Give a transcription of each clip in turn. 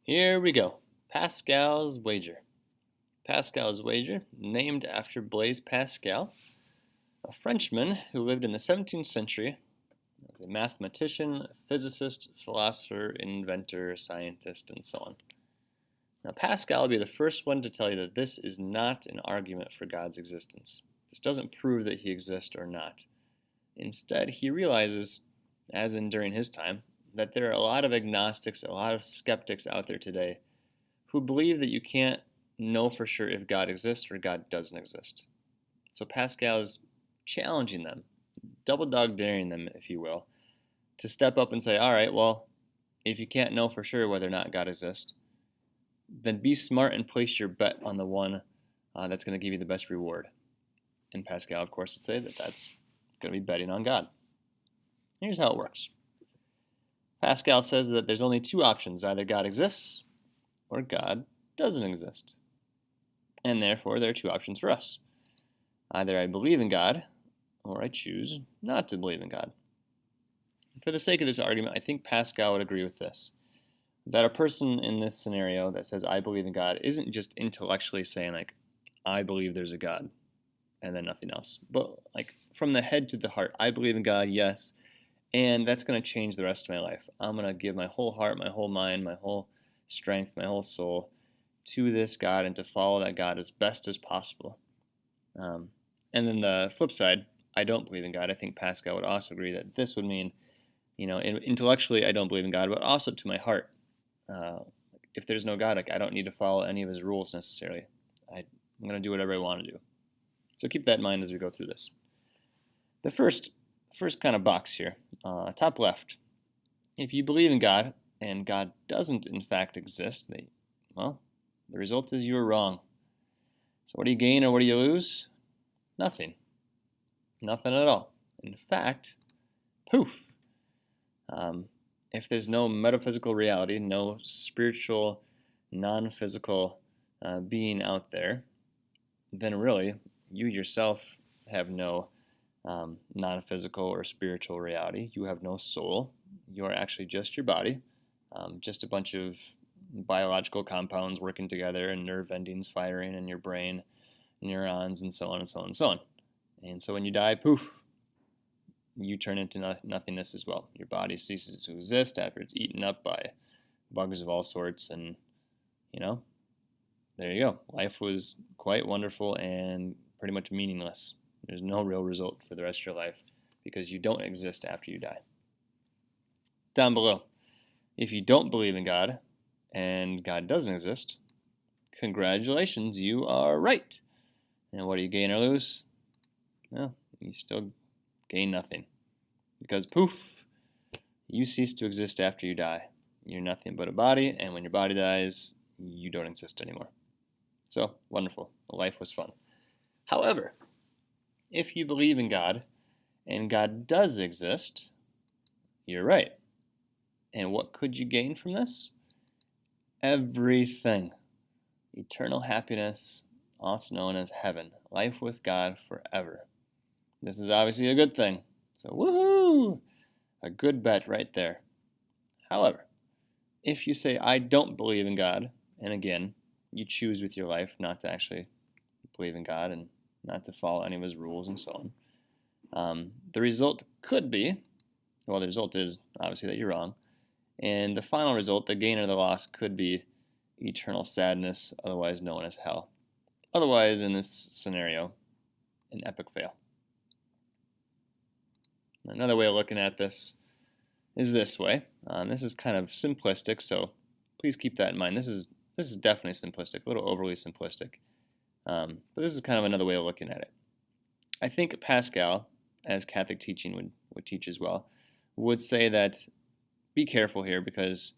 Here we go. Pascal's wager. Pascal's wager, named after Blaise Pascal, a Frenchman who lived in the 17th century as a mathematician, physicist, philosopher, inventor, scientist, and so on. Now, Pascal will be the first one to tell you that this is not an argument for God's existence. This doesn't prove that he exists or not. Instead, he realizes, as in during his time, that there are a lot of agnostics, a lot of skeptics out there today who believe that you can't know for sure if God exists or God doesn't exist. So Pascal is challenging them, double dog daring them, if you will, to step up and say, all right, well, if you can't know for sure whether or not God exists, then be smart and place your bet on the one that's going to give you the best reward. And Pascal, of course, would say that that's going to be betting on God. Here's how it works. Pascal says that there's only two options. Either God exists or God doesn't exist. And therefore, there are two options for us. Either I believe in God or I choose not to believe in God. For the sake of this argument, I think Pascal would agree with this. That a person in this scenario that says, I believe in God, isn't just intellectually saying, like, I believe there's a God, and then nothing else. But, like, from the head to the heart, I believe in God, yes, and that's going to change the rest of my life. I'm going to give my whole heart, my whole mind, my whole strength, my whole soul to this God and to follow that God as best as possible. And then the flip side, I don't believe in God. I think Pascal would also agree that this would mean, intellectually I don't believe in God, but also to my heart. If there's no God, like, I don't need to follow any of his rules necessarily. I'm going to do whatever I want to do. So keep that in mind as we go through this. The first kind of box here, top left. If you believe in God and God doesn't in fact exist, the result is you were wrong. So what do you gain or what do you lose? Nothing. Nothing at all. In fact, poof. If there's no metaphysical reality, no spiritual, non-physical being out there, then really you yourself have no non-physical or spiritual reality. You have no soul. You are actually just your body, just a bunch of biological compounds working together and nerve endings firing in your brain, neurons, and so on and so on and so on. And so when you die, poof, you turn into nothingness as well. Your body ceases to exist after it's eaten up by bugs of all sorts, and there you go. Life was quite wonderful and pretty much meaningless. There's no real result for the rest of your life because you don't exist after you die. Down below, if you don't believe in God and God doesn't exist, congratulations, you are right. And what do you gain or lose? Well, you still gain nothing. Because poof, you cease to exist after you die. You're nothing but a body, and when your body dies, you don't exist anymore. So, wonderful. Life was fun. However, if you believe in God, and God does exist, you're right. And what could you gain from this? Everything. Eternal happiness, also known as heaven. Life with God forever. This is obviously a good thing. So, woohoo! A good bet right there. However, if you say, I don't believe in God, and again, you choose with your life not to actually believe in God and not to follow any of his rules and so on, the result could be, the result is obviously that you're wrong, and the final result, the gain or the loss, could be eternal sadness, otherwise known as hell. Otherwise, in this scenario, an epic fail. Another way of looking at this is this way. This is kind of simplistic, so please keep that in mind. This is definitely simplistic, a little overly simplistic. But this is kind of another way of looking at it. I think Pascal, as Catholic teaching would teach as well, would say that be careful here because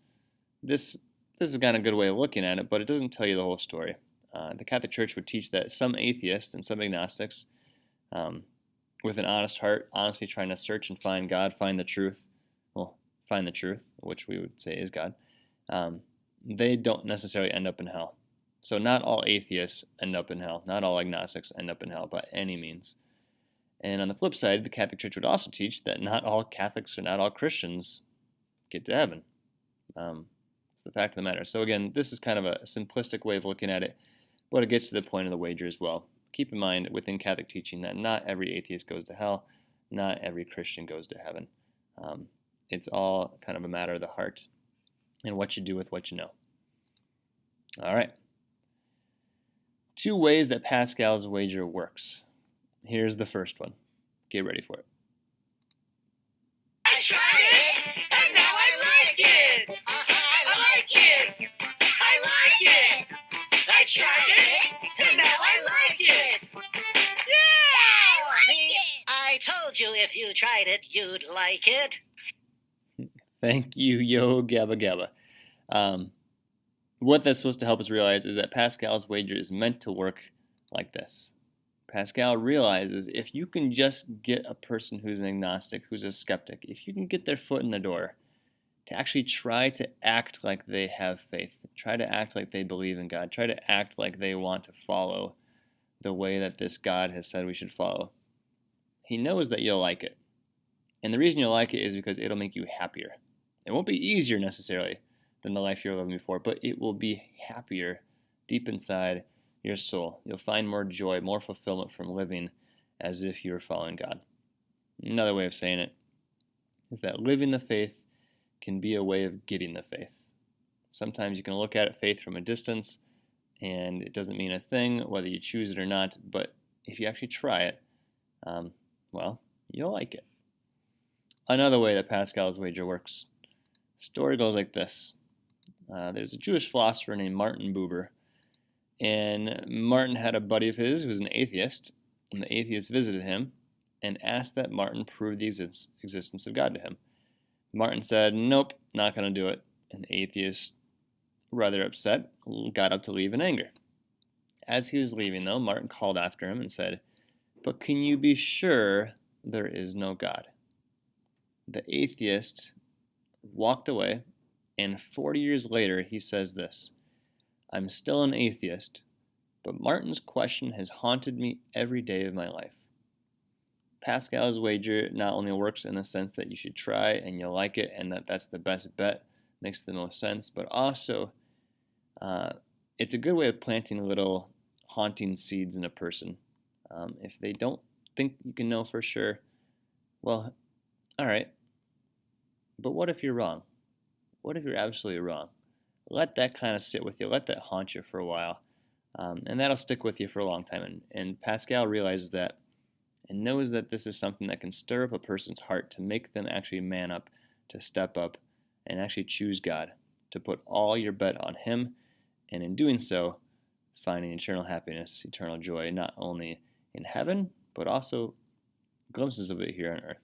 this is kind of a good way of looking at it, but it doesn't tell you the whole story. The Catholic Church would teach that some atheists and some agnostics, with an honest heart, honestly trying to search and find God, find the truth, which we would say is God, they don't necessarily end up in hell. So not all atheists end up in hell. Not all agnostics end up in hell by any means. And on the flip side, the Catholic Church would also teach that not all Catholics or not all Christians get to heaven. It's the fact of the matter. So again, this is kind of a simplistic way of looking at it, but it gets to the point of the wager as well. Keep in mind within Catholic teaching that not every atheist goes to hell, not every Christian goes to heaven. It's all kind of a matter of the heart and what you do with what you know. All right. 2 ways that Pascal's wager works. Here's the first one. Get ready for it. I tried it, and now I like it. I like it. I like it. I tried it, and now I like it. Yeah! See, I told you if you tried it, you'd like it. Thank you, Yo Gabba Gabba. What that's supposed to help us realize is that Pascal's wager is meant to work like this. Pascal realizes if you can just get a person who's an agnostic, who's a skeptic, if you can get their foot in the door to actually try to act like they have faith, try to act like they believe in God, try to act like they want to follow the way that this God has said we should follow, he knows that you'll like it. And the reason you'll like it is because it'll make you happier. It won't be easier necessarily than the life you're living before, but it will be happier deep inside your soul. You'll find more joy, more fulfillment from living as if you were following God. Another way of saying it is that living the faith can be a way of getting the faith. Sometimes you can look at faith from a distance and it doesn't mean a thing whether you choose it or not, but if you actually try it, well, you'll like it. Another way that Pascal's wager works. The story goes like this. There's a Jewish philosopher named Martin Buber, and Martin had a buddy of his who was an atheist, and the atheist visited him and asked that Martin prove the existence of God to him. Martin said, "Nope, not going to do it." And the atheist, rather upset, got up to leave in anger. As he was leaving, though, Martin called after him and said, "But can you be sure there is no God?" The atheist walked away, and 40 years later he says this, "I'm still an atheist, but Martin's question has haunted me every day of my life." Pascal's wager not only works in the sense that you should try and you'll like it and that's the best bet, makes the most sense, but also it's a good way of planting little haunting seeds in a person. If they don't think you can know for sure, well, all right, but what if you're wrong? What if you're absolutely wrong? Let that kind of sit with you. Let that haunt you for a while. And that'll stick with you for a long time. And Pascal realizes that and knows that this is something that can stir up a person's heart to make them actually man up, to step up, and actually choose God, to put all your bet on Him, and in doing so, finding eternal happiness, eternal joy, not only in heaven, but also glimpses of it here on earth.